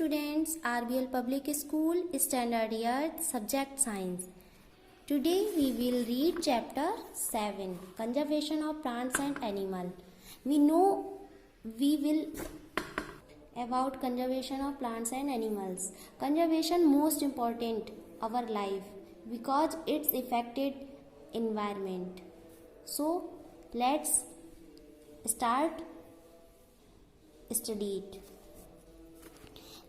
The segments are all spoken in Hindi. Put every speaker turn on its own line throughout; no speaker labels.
students, RBL Public School, Standard Earth, Subject Science. Today we will read Chapter 7, Conservation of Plants and Animals. We will about conservation of plants and animals. Conservation most important our life because it's affected environment. So let's start study it.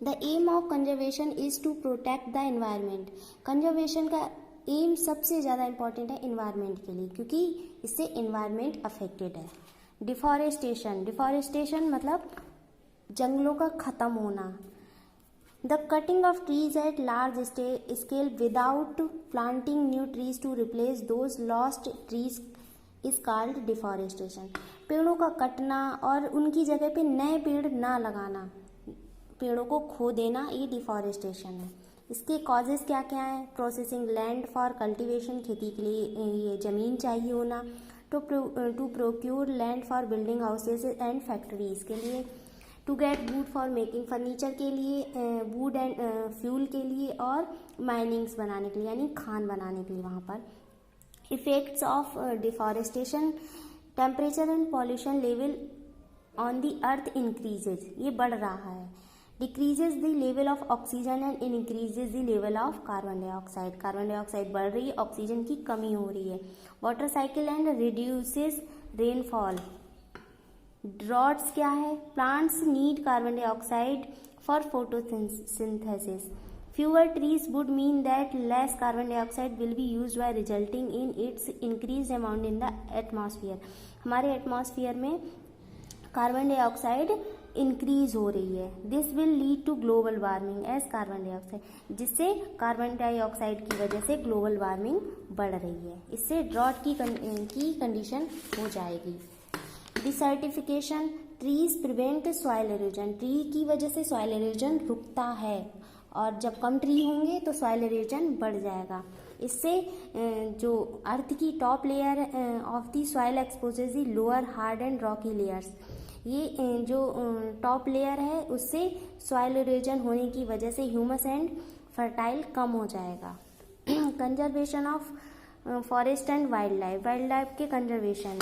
The aim of conservation is to protect the environment. Conservation का एम सबसे ज़्यादा इम्पॉर्टेंट है इन्वायरमेंट के लिए, क्योंकि इससे इन्वायरमेंट अफेक्टेड है. डिफॉरेस्टेशन मतलब जंगलों का ख़त्म होना. The cutting of trees at large scale without planting new trees to replace those lost trees is called deforestation. पेड़ों का कटना और उनकी जगह पे नए पेड़ ना लगाना, पेड़ों को खो देना, ये डिफॉरेस्टेशन है. इसके कॉजेज क्या क्या हैं? प्रोसेसिंग लैंड फॉर कल्टीवेशन, खेती के लिए ये ज़मीन चाहिए होना. To procure land for building houses and factories के लिए. To get wood for making, furniture के लिए, वुड एंड फ्यूल के लिए, और माइनिंग्स बनाने के लिए यानी खान बनाने के लिए वहाँ पर. Effects of deforestation, temperature and pollution level on the earth increases, ये बढ़ रहा है. Decreases the level of oxygen and increases the level of carbon dioxide. Carbon dioxide बढ़ रही है, ऑक्सीजन की कमी हो रही है. Water cycle and reduces rainfall. Droughts क्या है? Plants need carbon dioxide for photosynthesis. Fewer trees would mean that less carbon dioxide will be used by resulting in its increased amount in the atmosphere. हमारे एटमॉस्फेयर में कार्बन डाइऑक्साइड इंक्रीज हो रही है. This will lead to global warming as carbon dioxide, जिससे कार्बन डाइऑक्साइड की वजह से ग्लोबल वार्मिंग बढ़ रही है. इससे ड्रॉट की कंडीशन हो जाएगी. Desertification, trees prevent soil erosion. Tree की वजह से सॉइल इरोजन रुकता है, और जब कम ट्री होंगे तो सॉइल इरोजन बढ़ जाएगा. इससे जो अर्थ की top layer of the soil exposes the lower hard and Rocky layers. ये जो टॉप लेयर है उससे सॉइल इरोजन होने की वजह से ह्यूमस एंड फर्टाइल कम हो जाएगा. Conservation of forest and wild life के conservation.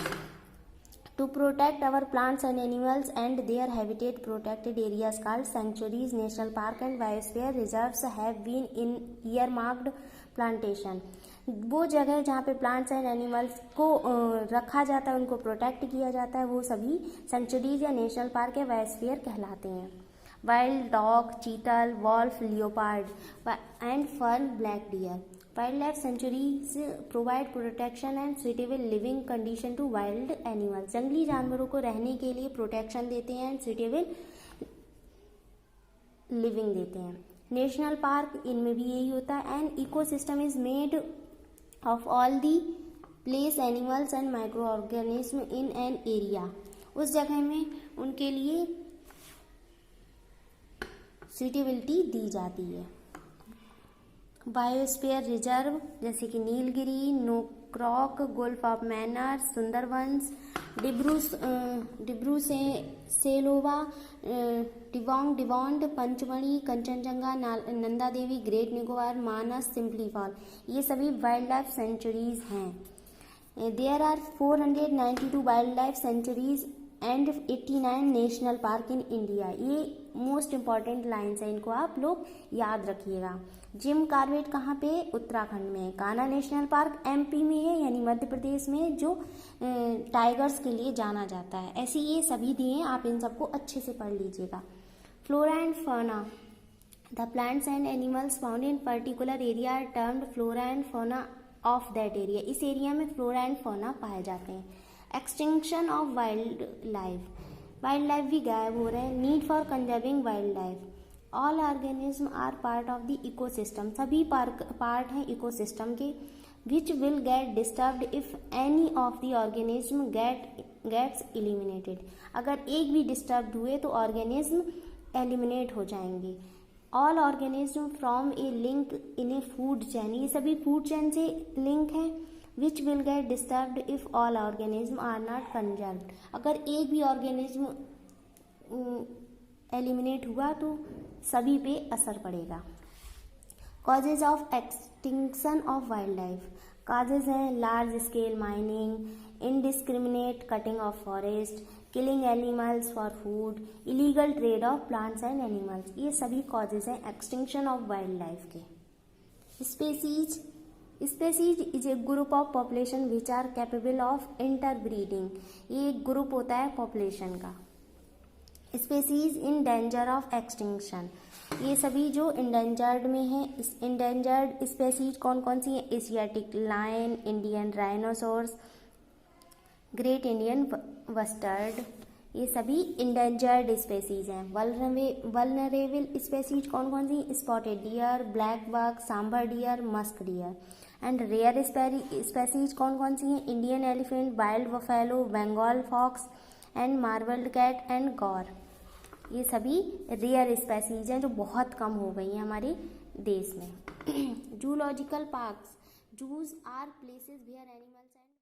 To protect our plants and animals and their habitat, protected areas called sanctuaries, national park and biosphere reserves have been in earmarked plantation. वो जगह जहाँ पे प्लांट्स एंड एनिमल्स को रखा जाता है, उनको प्रोटेक्ट किया जाता है, वो सभी सेंचुरीज या नेशनल पार्क या बायोस्फीयर कहलाते हैं. Wild dog, chital, wolf, leopard and fern black deer. Wildlife sanctuaries provide protection and suitable living condition to wild animals. जंगली जानवरों को रहने के लिए प्रोटेक्शन देते हैं एंड सुटेबल लिविंग देते हैं. नेशनल पार्क, इनमें भी यही होता है. And ecosystem is made of all the place animals and micro organism in an area. उस जगह में उनके लिए सुटेबिलिटी दी जाती है. बायोस्फीयर रिजर्व जैसे कि नीलगिरी, नोक्रॉक, गुल्फ ऑफ मैनर, सुंदरबंस, डिब्रू सेलोवा, डिवॉन्ड, पंचमढ़ी, कंचनजंगा, नंदा देवी, ग्रेट निकोबार, मानस, सिम्पलीफॉल, ये सभी वाइल्ड लाइफ सेंचुरीज हैं. There are 492 wild life sanctuaries and 89 national park in India. ये मोस्ट इम्पॉर्टेंट लाइन्स हैं, इनको आप लोग याद रखिएगा. जिम कॉर्बेट कहाँ पे? उत्तराखंड में. कान्हा नेशनल पार्क एमपी में है, यानी मध्य प्रदेश में, जो टाइगर्स के लिए जाना जाता है. ऐसे ये सभी दिए हैं, आप इन सबको अच्छे से पढ़ लीजिएगा. Flora and fauna. The plants and animals found in particular area are termed flora and fauna of that area. इस एरिया में फ्लोरा एंड फौना पाए जाते हैं. एक्सटिंक्शन ऑफ वाइल्ड लाइफ भी गायब हो रहे हैं. Need for conserving wildlife. All organism are part of the ecosystem. सभी पार्ट हैं इकोसिस्टम के. Which will get disturbed if any of the organism gets eliminated. अगर एक भी डिस्टर्ब हुए तो ऑर्गेनिज्म एलिमिनेट हो जाएंगे. All organism from a link in a food chain. ये सभी फूड चैन से लिंक हैं. Which will get disturbed if all organism are not conserved. अगर एक भी ऑर्गेनिज्म एलिमिनेट हुआ तो सभी पे असर पड़ेगा। Causes of extinction of wild life, causes हैं large scale mining, indiscriminate cutting of forest, killing animals for food, illegal trade of plants and animals, ये सभी कॉजेज हैं एक्सटिंक्शन ऑफ वाइल्ड लाइफ के। Species is a group of population which are capable of interbreeding, ये एक ग्रुप होता है पॉपुलेशन का। Species in danger of extinction, ये सभी जो इंडेंजर्ड में है। इंडेंजर्ड स्पेसीज कौन कौन सी हैं? Asiatic lion, Indian rhinoceros, great Indian bustard, ये सभी इंडेंजर्ड स्पेसीज हैं। वल्नरेबल स्पेसीज कौन कौन सी? Spotted deer, black buck, sambar deer, musk deer. And rare species कौन कौन सी हैं? Indian elephant, wild buffalo, Bengal fox and marbled cat and gaur, ये सभी रेयर स्पेसीज हैं जो बहुत कम हो गई हैं हमारे देश में। Zoological parks, zoos are places where animals